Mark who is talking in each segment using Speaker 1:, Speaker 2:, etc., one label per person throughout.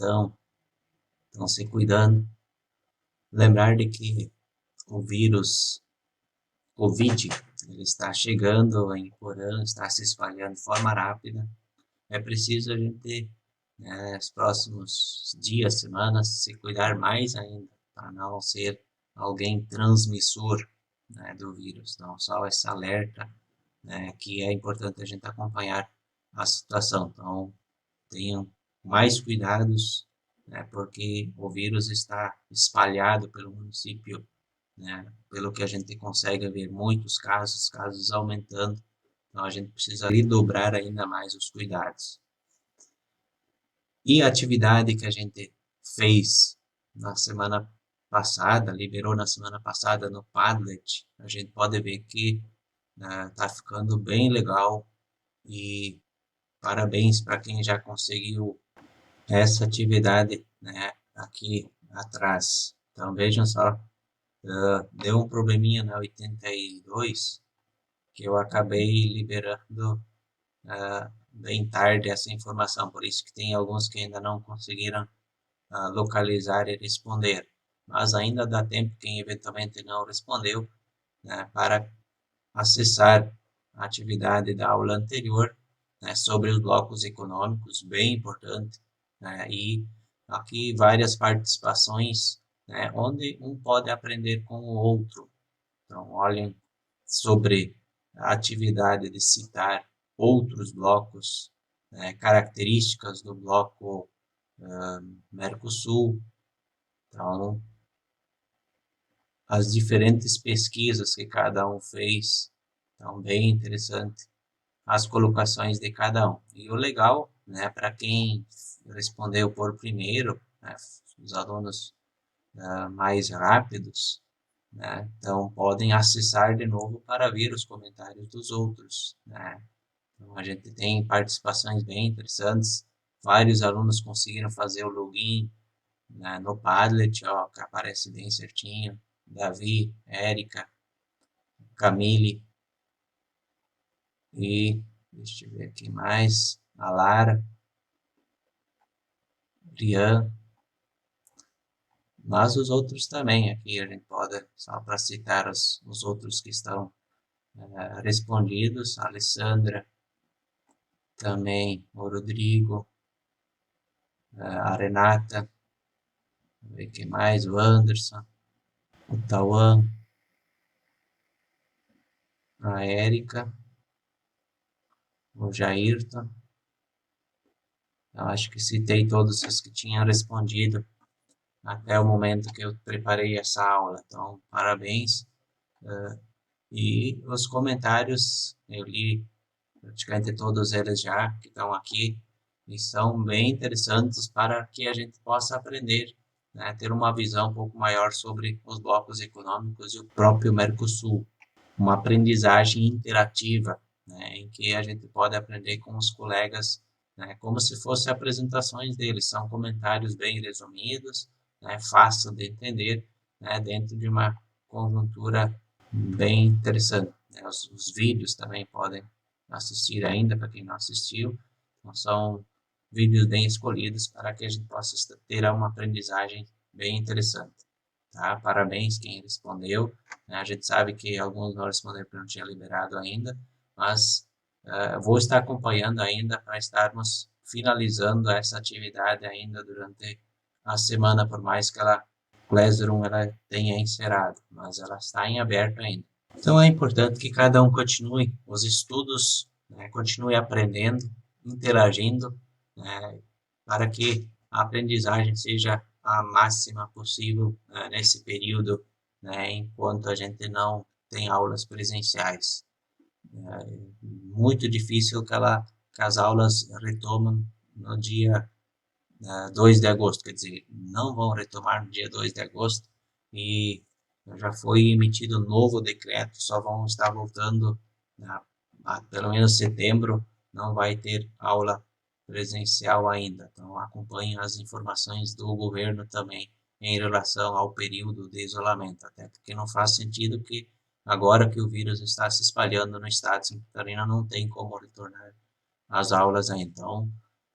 Speaker 1: estão se cuidando. Lembrar de que o vírus Covid, ele está chegando em Porã, está se espalhando de forma rápida. É preciso a gente, nos próximos dias, semanas, se cuidar mais ainda, para não ser alguém transmissor, né, do vírus. Então, só esse alerta, né, que é importante a gente acompanhar a situação. Então, tenham mais cuidados, né, porque o vírus está espalhado pelo município, né, pelo que a gente consegue ver, muitos casos aumentando. Então, a gente precisa dobrar ainda mais os cuidados. E a atividade que a gente fez na semana passada, liberou na semana passada no Padlet, a gente pode ver que tá ficando bem legal e parabéns para quem já conseguiu essa atividade, né, aqui atrás. Então vejam só, deu um probleminha na 82 que eu acabei liberando bem tarde essa informação, por isso que tem alguns que ainda não conseguiram localizar e responder. Mas ainda dá tempo, quem eventualmente não respondeu, né, para acessar a atividade da aula anterior, né, sobre os blocos econômicos, bem importante, né, e aqui várias participações, né, onde um pode aprender com o outro. Então, olhem sobre a atividade de citar outros blocos, né, características do bloco Mercosul. Então, as diferentes pesquisas que cada um fez, então bem interessante as colocações de cada um. E o legal, né, para quem respondeu por primeiro, né, os alunos mais rápidos, né, então podem acessar de novo para ver os comentários dos outros, né. Então, a gente tem participações bem interessantes, vários alunos conseguiram fazer o login, né, no Padlet, ó, que aparece bem certinho, Davi, Érica, Camille e, deixa eu ver aqui mais, a Lara, Rian, mas os outros também, aqui a gente pode, só para citar os outros que estão respondidos, a Alessandra, também o Rodrigo, a Renata, ver quem mais, o Anderson, o Tauan, a Érica, o Jairton. Eu acho que citei todos os que tinham respondido até o momento que eu preparei essa aula. Então, parabéns. E os comentários, eu li praticamente todos eles já, que estão aqui, e são bem interessantes para que a gente possa aprender, né, ter uma visão um pouco maior sobre os blocos econômicos e o próprio Mercosul. Uma aprendizagem interativa, né, em que a gente pode aprender com os colegas, né, como se fossem apresentações deles. São comentários bem resumidos, né, fácil de entender, né, dentro de uma conjuntura bem interessante. Né. Os vídeos também podem assistir ainda, para quem não assistiu. Então, são vídeos bem escolhidos para que a gente possa ter uma aprendizagem bem interessante. Tá? Parabéns quem respondeu. A gente sabe que alguns não responderam porque não tinha liberado ainda, mas vou estar acompanhando ainda para estarmos finalizando essa atividade ainda durante a semana, por mais que ela Classroom ela tenha encerrado, mas ela está em aberto ainda. Então é importante que cada um continue os estudos, né, continue aprendendo, interagindo, né, para que a aprendizagem seja a máxima possível, né, nesse período, né, enquanto a gente não tem aulas presenciais. É muito difícil que as aulas retomam no dia 2 de agosto, quer dizer, não vão retomar no dia 2 de agosto e já foi emitido um novo decreto, só vão estar voltando pelo menos setembro, não vai ter aula presencial ainda. Então acompanhem as informações do governo também em relação ao período de isolamento, até porque não faz sentido que agora que o vírus está se espalhando no estado de Santa Catarina não tem como retornar às aulas ainda. Então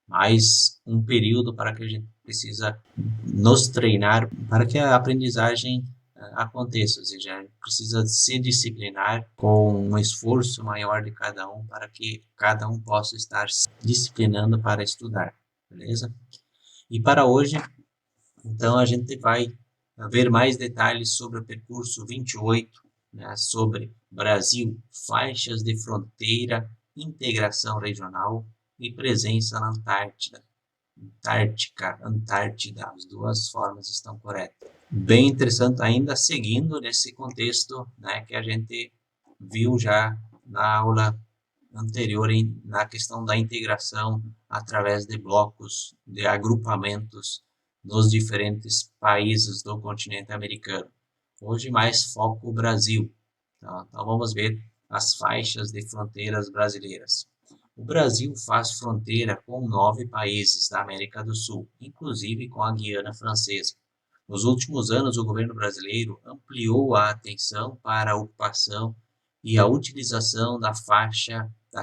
Speaker 1: mais um período para que a gente precisa nos treinar para que a aprendizagem aconteça, ou seja, precisa se disciplinar com um esforço maior de cada um para que cada um possa estar se disciplinando para estudar, beleza? E para hoje, então, a gente vai ver mais detalhes sobre o percurso 28, né, sobre Brasil, faixas de fronteira, integração regional e presença na Antártida. Antártida, as duas formas estão corretas. Bem interessante ainda, seguindo nesse contexto, né, que a gente viu já na aula anterior na questão da integração através de blocos, de agrupamentos nos diferentes países do continente americano. Hoje mais foco Brasil. Então vamos ver as faixas de fronteiras brasileiras. O Brasil faz fronteira com 9 países da América do Sul, inclusive com a Guiana Francesa. Nos últimos anos, o governo brasileiro ampliou a atenção para a ocupação e a utilização da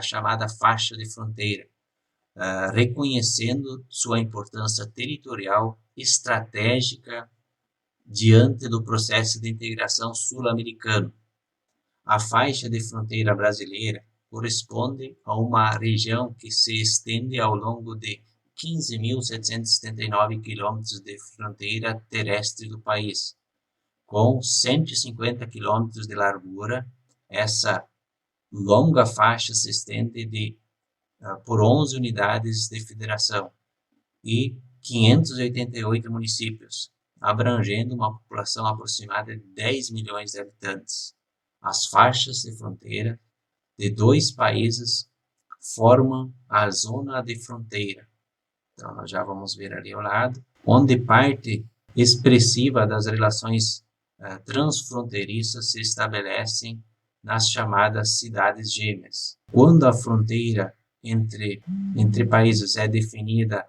Speaker 1: chamada faixa de fronteira, reconhecendo sua importância territorial estratégica diante do processo de integração sul-americano. A faixa de fronteira brasileira corresponde a uma região que se estende ao longo de 15.779 quilômetros de fronteira terrestre do país, com 150 quilômetros de largura. Essa longa faixa se estende por 11 unidades de federação e 588 municípios, abrangendo uma população aproximada de 10 milhões de habitantes. As faixas de fronteira de 2 países formam a zona de fronteira. Então, nós já vamos ver ali ao lado, onde parte expressiva das relações transfronteiriças se estabelecem nas chamadas cidades gêmeas. Quando a fronteira entre países é definida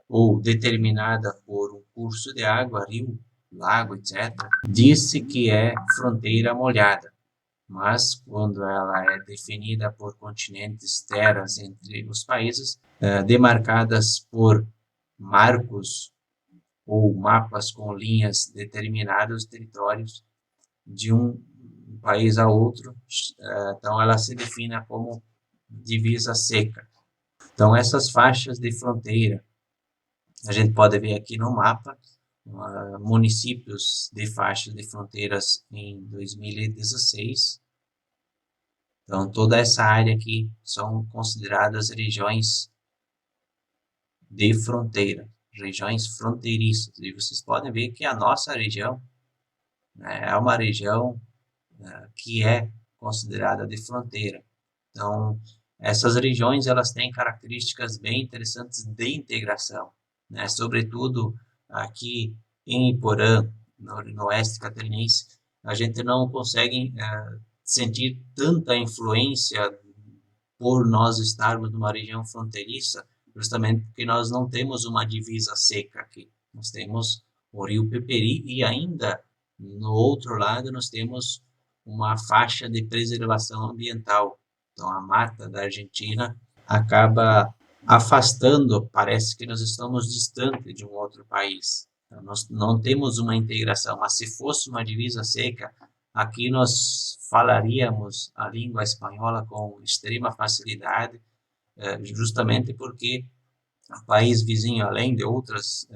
Speaker 1: ou determinada por um curso de água, rio, lago, etc., diz-se que é fronteira molhada. Mas quando ela é definida por continentes, terras entre os países, demarcadas por marcos ou mapas com linhas determinados territórios de um país a outro, então ela se define como divisa seca. Então essas faixas de fronteira, a gente pode ver aqui no mapa, municípios de faixas de fronteiras em 2016. Então toda essa área aqui são consideradas regiões de fronteira, regiões fronteiriças. E vocês podem ver que a nossa região, né, é uma região que é considerada de fronteira. Então, essas regiões elas têm características bem interessantes de integração, né? Sobretudo aqui em Iporã, no oeste catarinense, a gente não consegue sentir tanta influência por nós estarmos numa região fronteiriça, justamente porque nós não temos uma divisa seca aqui. Nós temos o rio Peperi e ainda no outro lado nós temos uma faixa de preservação ambiental. Então a mata da Argentina acaba afastando, parece que nós estamos distante de um outro país. Então, nós não temos uma integração, mas se fosse uma divisa seca, aqui nós falaríamos a língua espanhola com extrema facilidade, justamente porque o país vizinho, além de outras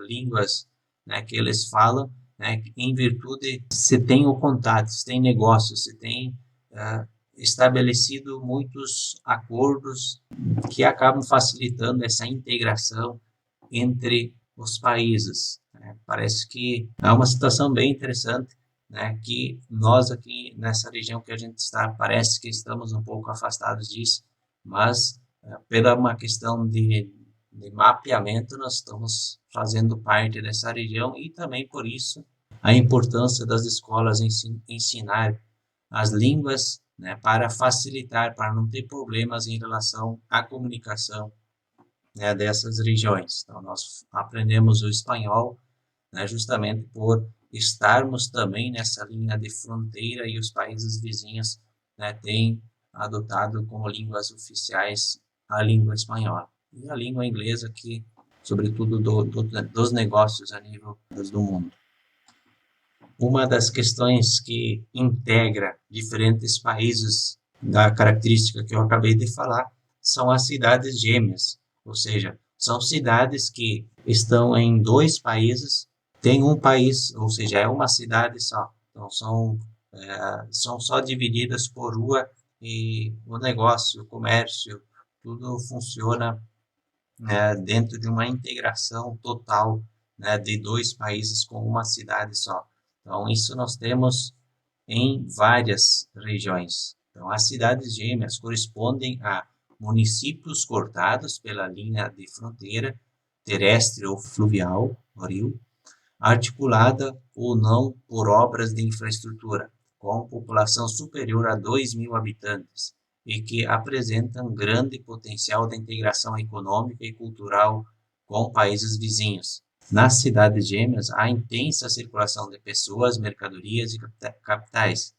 Speaker 1: línguas, né, que eles falam, né, em virtude se tem o contato, se tem negócio, se tem estabelecido muitos acordos que acabam facilitando essa integração entre os países. Né? Parece que é uma situação bem interessante, né, que nós aqui nessa região que a gente está, parece que estamos um pouco afastados disso, mas pela uma questão de mapeamento, nós estamos fazendo parte dessa região e também por isso a importância das escolas ensinar as línguas, né, para facilitar, para não ter problemas em relação à comunicação, né, dessas regiões. Então, nós aprendemos o espanhol, né, justamente por estarmos também nessa linha de fronteira e os países vizinhos, né, têm adotado como línguas oficiais a língua espanhola. e a língua inglesa, que, sobretudo, dos negócios a nível do mundo. Uma das questões que integra diferentes países da característica que eu acabei de falar são as cidades gêmeas, ou seja, são cidades que estão em dois países, tem um país, ou seja, é uma cidade só. Então são só divididas por rua e o negócio, o comércio, tudo funciona, né, dentro de uma integração total, né, de dois países com uma cidade só. Então, isso nós temos em várias regiões. Então, as cidades gêmeas correspondem a municípios cortados pela linha de fronteira terrestre ou fluvial, no rio, articulada ou não por obras de infraestrutura, com população superior a 2.000 habitantes e que apresentam grande potencial de integração econômica e cultural com países vizinhos. Nas cidades gêmeas, há intensa circulação de pessoas, mercadorias e capitais,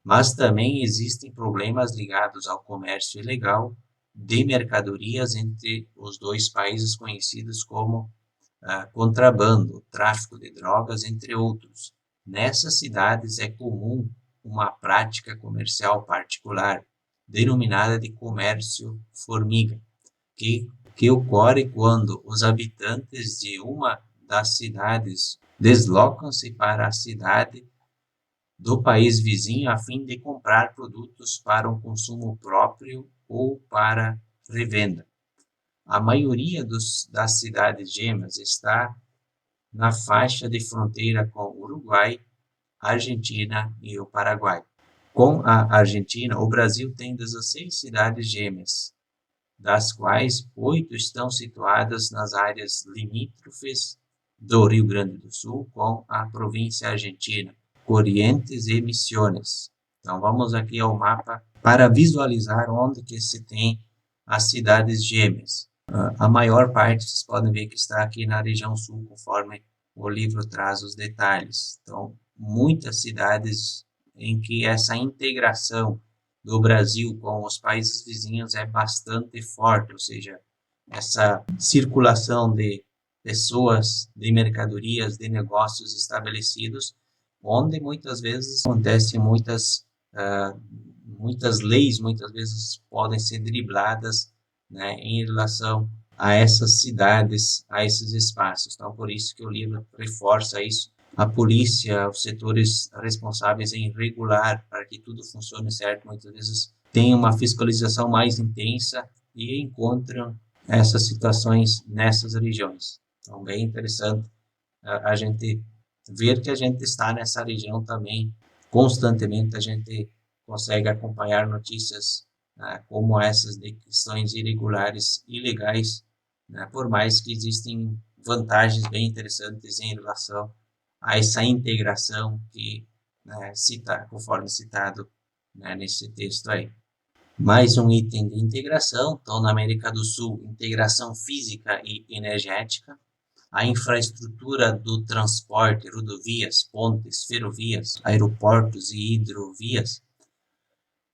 Speaker 1: mas também existem problemas ligados ao comércio ilegal de mercadorias entre os dois países, conhecidos como contrabando, tráfico de drogas, entre outros. Nessas cidades é comum uma prática comercial particular, denominada de comércio formiga, que ocorre quando os habitantes de uma das cidades deslocam-se para a cidade do país vizinho a fim de comprar produtos para um consumo próprio ou para revenda. A maioria das cidades gêmeas está na faixa de fronteira com o Uruguai, Argentina e o Paraguai. Com a Argentina, o Brasil tem 16 cidades gêmeas, das quais 8 estão situadas nas áreas limítrofes do Rio Grande do Sul com a província argentina, Corrientes e Misiones. Então vamos aqui ao mapa para visualizar onde que se tem as cidades gêmeas. A maior parte, vocês podem ver que está aqui na região sul, conforme o livro traz os detalhes. Então, muitas cidades em que essa integração do Brasil com os países vizinhos é bastante forte, ou seja, essa circulação de pessoas, de mercadorias, de negócios estabelecidos, onde muitas vezes acontecem muitas leis, muitas vezes podem ser dribladas, né, em relação a essas cidades, a esses espaços. Então, por isso que o livro reforça isso. A polícia, os setores responsáveis em regular para que tudo funcione certo, muitas vezes têm uma fiscalização mais intensa e encontram essas situações nessas regiões. Então, bem interessante a gente ver que a gente está nessa região também constantemente. A gente consegue acompanhar notícias como essas de questões irregulares, ilegais, né, por mais que existem vantagens bem interessantes em relação a essa integração que, né, conforme citado, né, nesse texto aí. Mais um item de integração, então na América do Sul, integração física e energética, a infraestrutura do transporte, rodovias, pontes, ferrovias, aeroportos e hidrovias,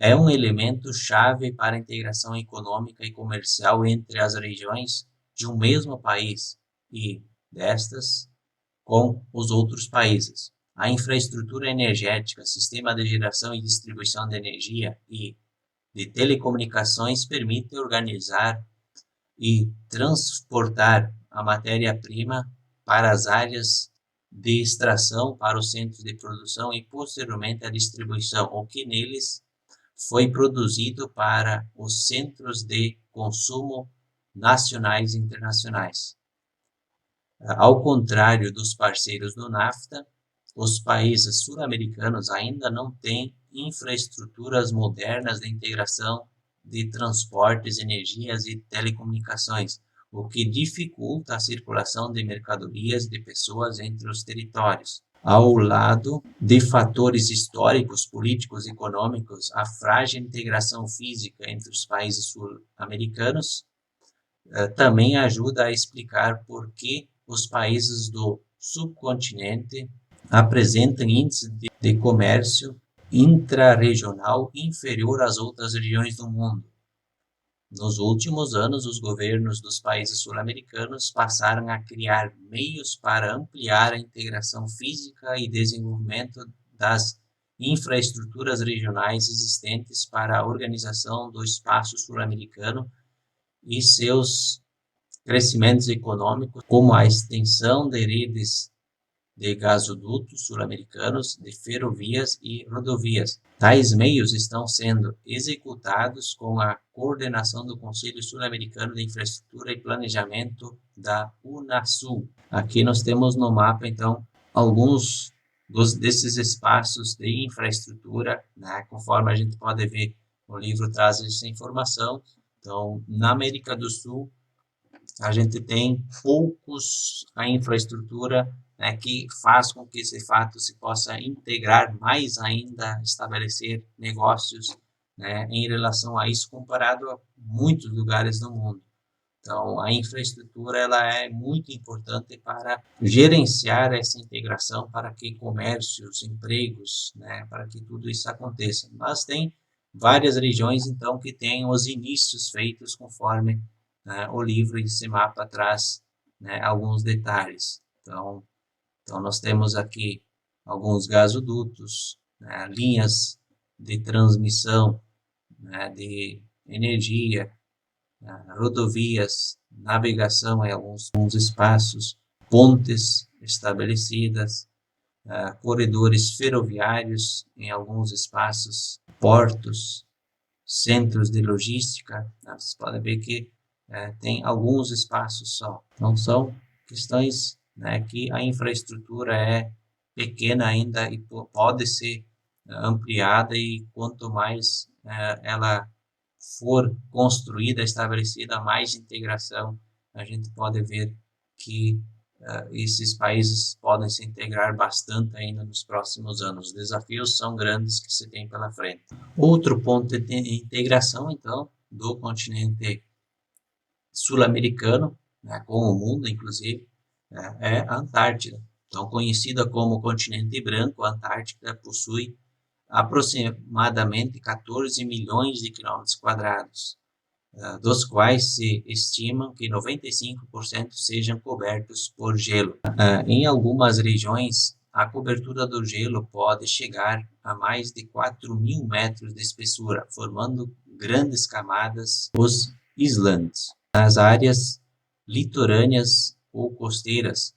Speaker 1: é um elemento chave para a integração econômica e comercial entre as regiões de um mesmo país e destas com os outros países. A infraestrutura energética, sistema de geração e distribuição de energia e de telecomunicações permite organizar e transportar a matéria-prima para as áreas de extração, para os centros de produção e posteriormente a distribuição, o que neles foi produzido para os centros de consumo nacionais e internacionais. Ao contrário dos parceiros do NAFTA, os países sul-americanos ainda não têm infraestruturas modernas de integração de transportes, energias e telecomunicações, o que dificulta a circulação de mercadorias e de pessoas entre os territórios. Ao lado de fatores históricos, políticos e econômicos, a frágil integração física entre os países sul-americanos também ajuda a explicar por que os países do subcontinente apresentam índice de comércio intrarregional inferior às outras regiões do mundo. Nos últimos anos, os governos dos países sul-americanos passaram a criar meios para ampliar a integração física e desenvolvimento das infraestruturas regionais existentes para a organização do espaço sul-americano e seus crescimentos econômicos, como a extensão de redes de gasodutos sul-americanos, de ferrovias e rodovias. Tais meios estão sendo executados com a coordenação do Conselho Sul-Americano de Infraestrutura e Planejamento da Unasul. Aqui nós temos no mapa, então, alguns desses espaços de infraestrutura, né? Conforme a gente pode ver, o livro traz essa informação. Então, na América do Sul, a gente tem poucos a infraestrutura, né, que faz com que esse fato se possa integrar mais ainda, estabelecer negócios, né, em relação a isso comparado a muitos lugares do mundo. Então, a infraestrutura ela é muito importante para gerenciar essa integração, para que comércios, empregos, né, para que tudo isso aconteça. Mas tem várias regiões, então, que têm os inícios feitos conforme, né, o livro e esse mapa traz, né, alguns detalhes. Então, nós temos aqui alguns gasodutos, né, linhas de transmissão, né, de energia, rodovias, navegação em alguns espaços, pontes estabelecidas, corredores ferroviários em alguns espaços, portos, centros de logística. Vocês podem ver que tem alguns espaços só. Então, são questões, né, que a infraestrutura é pequena ainda e pode ser ampliada, e quanto mais ela for construída, estabelecida, mais integração a gente pode ver que esses países podem se integrar bastante ainda nos próximos anos. Os desafios são grandes que se tem pela frente. Outro ponto de integração, então, do continente sul-americano, né, com o mundo, inclusive, é a Antártida. Então, conhecida como continente branco, a Antártida possui aproximadamente 14 milhões de quilômetros quadrados, dos quais se estimam que 95% sejam cobertos por gelo. Em algumas regiões, a cobertura do gelo pode chegar a mais de 4.000 metros de espessura, formando grandes camadas, os islandes. Nas áreas litorâneas ou costeiras,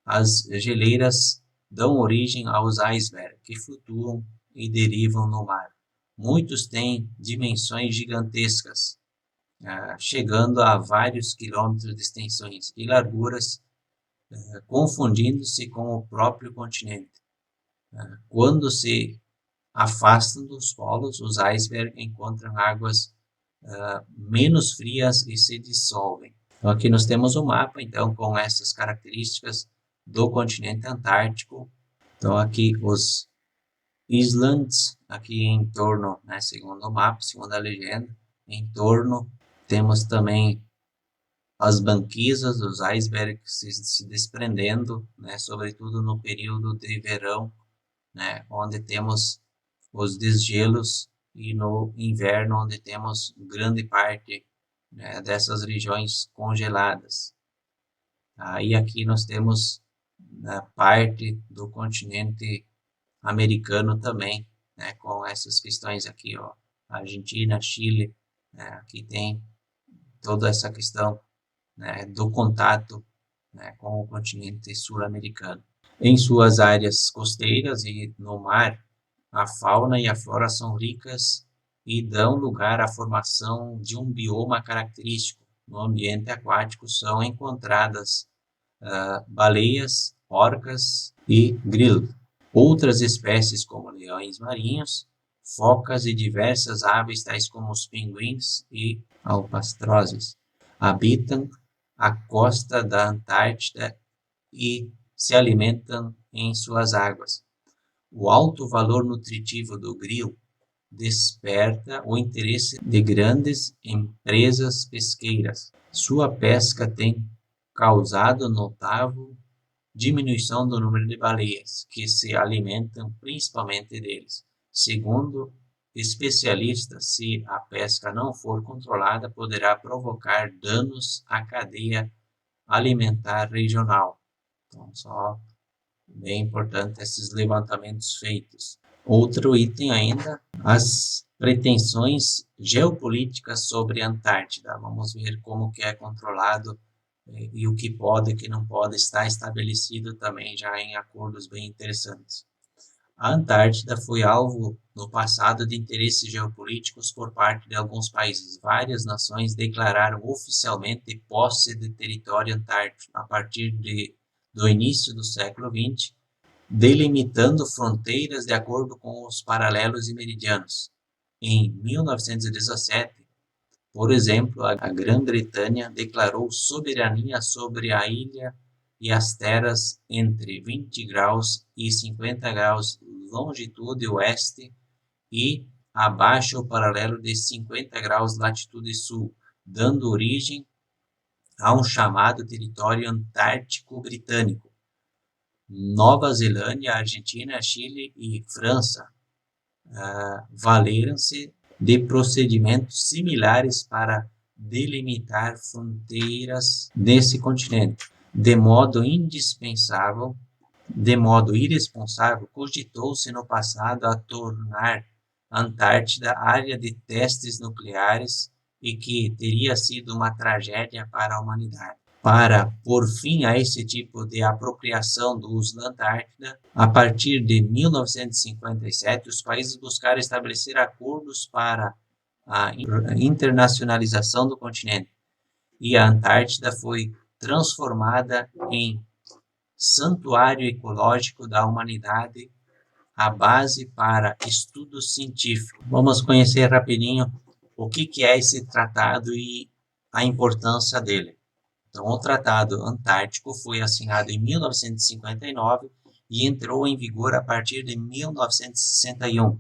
Speaker 1: as geleiras dão origem aos icebergs, que flutuam e derivam no mar. Muitos têm dimensões gigantescas, chegando a vários quilômetros de extensões e larguras, confundindo-se com o próprio continente. Quando se afastam dos polos, os icebergs encontram águas menos frias e se dissolvem. Então, aqui nós temos o mapa, então, com essas características do continente antártico. Então, aqui os islands, aqui em torno, né, segundo o mapa, segundo a legenda, em torno temos também as banquisas, os icebergs se desprendendo, né, sobretudo no período de verão, né, onde temos os desgelos, e no inverno, onde temos grande parte, né, dessas regiões congeladas. Aí aqui nós temos, né, parte do continente americano também, né, com essas questões aqui, ó, Argentina, Chile, né, aqui tem toda essa questão, né, do contato, né, com o continente sul-americano. Em suas áreas costeiras e no mar, a fauna e a flora são ricas e dão lugar à formação de um bioma característico. No ambiente aquático são encontradas baleias, orcas e grilos. Outras espécies, como leões marinhos, focas e diversas aves, tais como os pinguins e albatrozes, habitam a costa da Antártida e se alimentam em suas águas. O alto valor nutritivo do grilo desperta o interesse de grandes empresas pesqueiras. Sua pesca tem causado notável diminuição do número de baleias, que se alimentam principalmente deles. Segundo especialistas, se a pesca não for controlada, poderá provocar danos à cadeia alimentar regional. Então, só bem importante esses levantamentos feitos. Outro item ainda, as pretensões geopolíticas sobre a Antártida. Vamos ver como que é controlado e o que pode e o que não pode estar estabelecido também já em acordos bem interessantes. A Antártida foi alvo no passado de interesses geopolíticos por parte de alguns países. Várias nações declararam oficialmente posse de território antártico a partir do início do século XX, delimitando fronteiras de acordo com os paralelos e meridianos. Em 1917, por exemplo, a Grã-Bretanha declarou soberania sobre a ilha e as terras entre 20 graus e 50 graus longitude oeste e abaixo o paralelo de 50 graus latitude sul, dando origem a um chamado território antártico britânico. Nova Zelândia, Argentina, Chile e França valeram-se de procedimentos similares para delimitar fronteiras desse continente. De modo irresponsável, cogitou-se no passado a tornar a Antártida área de testes nucleares e que teria sido uma tragédia para a humanidade. Para pôr fim a esse tipo de apropriação do uso da Antártida, a partir de 1957, os países buscaram estabelecer acordos para a internacionalização do continente, e a Antártida foi transformada em santuário ecológico da humanidade, a base para estudos científicos. Vamos conhecer rapidinho o que é esse tratado e a importância dele. Então, o Tratado Antártico foi assinado em 1959 e entrou em vigor a partir de 1961.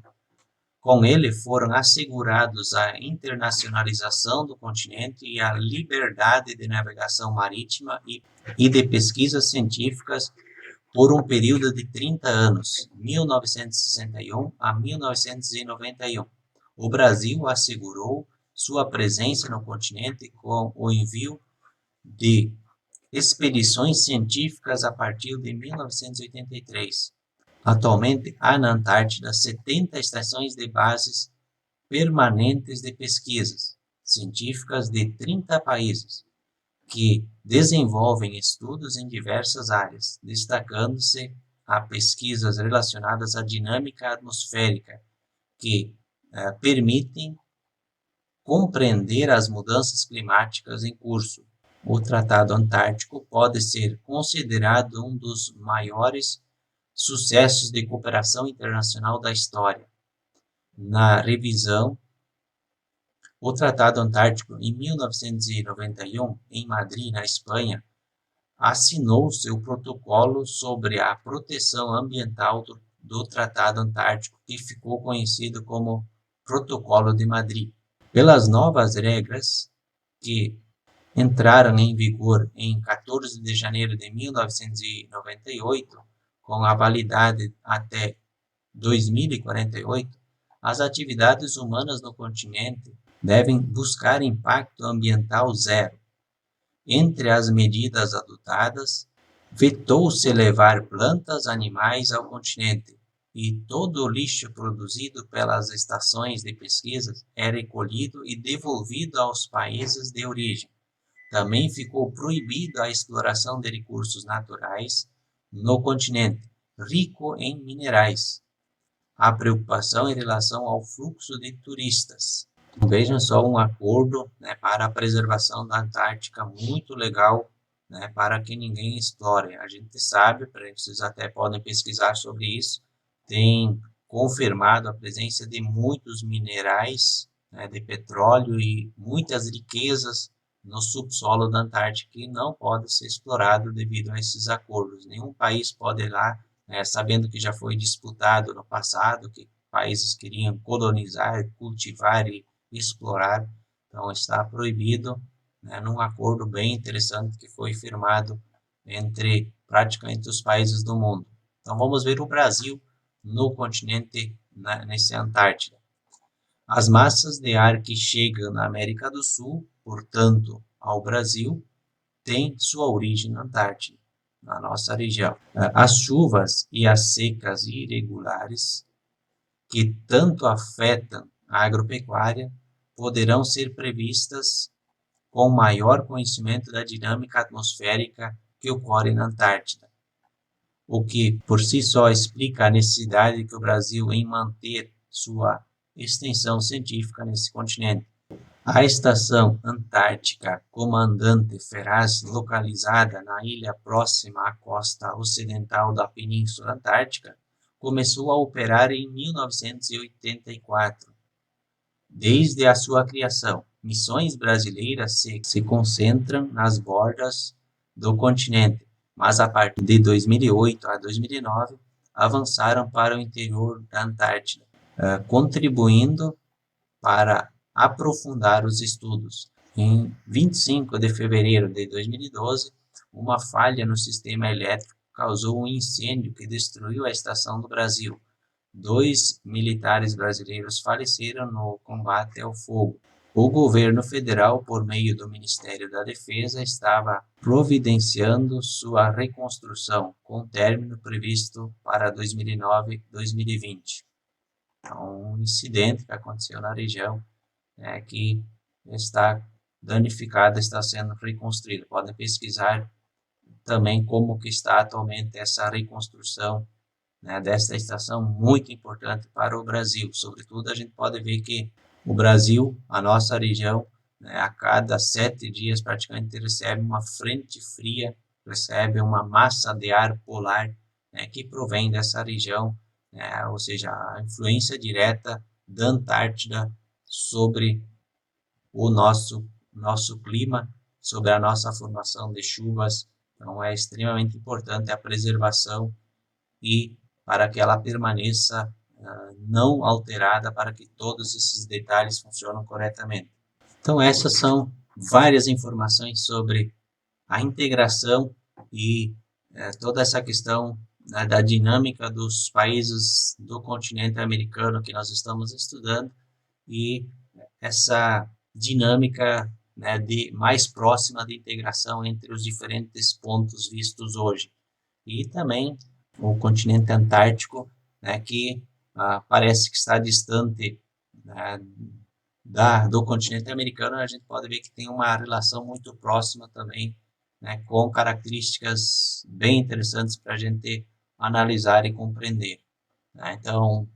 Speaker 1: Com ele foram assegurados a internacionalização do continente e a liberdade de navegação marítima e de pesquisas científicas por um período de 30 anos, 1961 a 1991. O Brasil assegurou sua presença no continente com o envio de expedições científicas a partir de 1983. Atualmente, há na Antártida 70 estações de bases permanentes de pesquisas científicas de 30 países, que desenvolvem estudos em diversas áreas, destacando-se a pesquisas relacionadas à dinâmica atmosférica, que permitem compreender as mudanças climáticas em curso. O Tratado Antártico pode ser considerado um dos maiores sucessos de cooperação internacional da história. Na revisão, o Tratado Antártico, em 1991, em Madrid, na Espanha, assinou-se o protocolo sobre a proteção ambiental do Tratado Antártico, que ficou conhecido como Protocolo de Madrid. Pelas novas regras que entraram em vigor em 14 de janeiro de 1998, com a validade até 2048, as atividades humanas no continente devem buscar impacto ambiental zero. Entre as medidas adotadas, vetou-se levar plantas, animais ao continente, e todo o lixo produzido pelas estações de pesquisa é recolhido e devolvido aos países de origem. Também ficou proibida a exploração de recursos naturais no continente, rico em minerais. A preocupação em relação ao fluxo de turistas. Vejam só, um acordo, para a preservação da Antártica, muito legal, para que ninguém explore. A gente sabe, vocês até podem pesquisar sobre isso, tem confirmado a presença de muitos minerais, de petróleo e muitas riquezas no subsolo da Antártica que não pode ser explorado devido a esses acordos. Nenhum país pode ir lá, sabendo que já foi disputado no passado, que países queriam colonizar, cultivar e explorar. Então está proibido, num acordo bem interessante que foi firmado entre praticamente os países do mundo. Então vamos ver o Brasil no continente, nessa Antártida. As massas de ar que chegam na América do Sul, portanto, ao Brasil, têm sua origem na Antártida, na nossa região. As chuvas e as secas irregulares, que tanto afetam a agropecuária, poderão ser previstas com maior conhecimento da dinâmica atmosférica que ocorre na Antártida, o que por si só explica a necessidade que o Brasil em manter sua extensão científica nesse continente. A Estação Antártica Comandante Ferraz, localizada na ilha próxima à costa ocidental da Península Antártica, começou a operar em 1984. Desde a sua criação, missões brasileiras se concentram nas bordas do continente, mas a partir de 2008 a 2009 avançaram para o interior da Antártida, contribuindo para aprofundar os estudos. Em 25 de fevereiro de 2012, uma falha no sistema elétrico causou um incêndio que destruiu a estação do Brasil. 2 militares brasileiros faleceram no combate ao fogo. O governo federal, por meio do Ministério da Defesa, estava providenciando sua reconstrução, com término previsto para 2009-2020. Então, um incidente que aconteceu na região, que está danificada, está sendo reconstruída. Podem pesquisar também como que está atualmente essa reconstrução, desta estação, muito importante para o Brasil. Sobretudo, a gente pode ver que o Brasil, a nossa região, a cada 7 dias praticamente recebe uma frente fria, recebe uma massa de ar polar, que provém dessa região, ou seja, a influência direta da Antártida sobre o nosso clima, sobre a nossa formação de chuvas. Então, é extremamente importante a preservação e para que ela permaneça não alterada, para que todos esses detalhes funcionem corretamente. Então, essas são várias informações sobre a integração e toda essa questão da dinâmica dos países do continente americano que nós estamos estudando e essa dinâmica mais próxima de integração entre os diferentes pontos vistos hoje. E também o continente antártico, que parece que está distante do continente americano. A gente pode ver que tem uma relação muito próxima também, com características bem interessantes para a gente analisar e compreender. Então,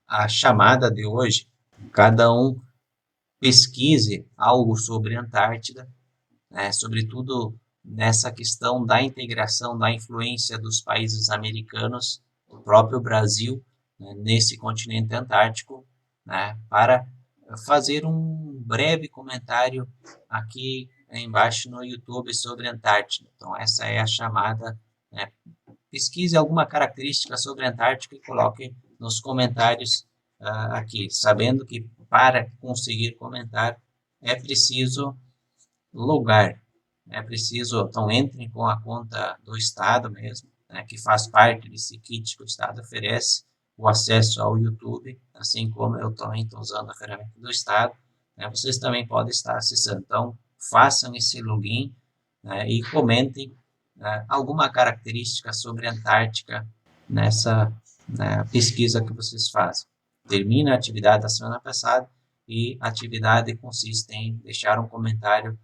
Speaker 1: a chamada de hoje, cada um pesquise algo sobre a Antártida, sobretudo nessa questão da integração, da influência dos países americanos, do próprio Brasil, nesse continente antártico, para fazer um breve comentário aqui embaixo no YouTube sobre a Antártida. Então, essa é a chamada. Pesquise alguma característica sobre a Antártica e coloque nos comentários aqui, sabendo que para conseguir comentar é preciso logar. É preciso, então, entrem com a conta do Estado mesmo, que faz parte desse kit que o Estado oferece, o acesso ao YouTube, assim como eu também estou usando a ferramenta do Estado, vocês também podem estar acessando. Então, façam esse login e comentem alguma característica sobre a Antártica nessa pesquisa que vocês fazem. Termina a atividade da semana passada e a atividade consiste em deixar um comentário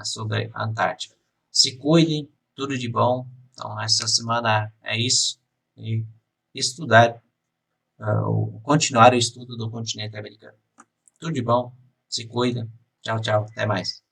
Speaker 1: sobre a Antártica. Se cuidem, tudo de bom. Então, essa semana é isso. E estudar, continuar o estudo do continente americano. Tudo de bom, se cuidem. Tchau, tchau. Até mais.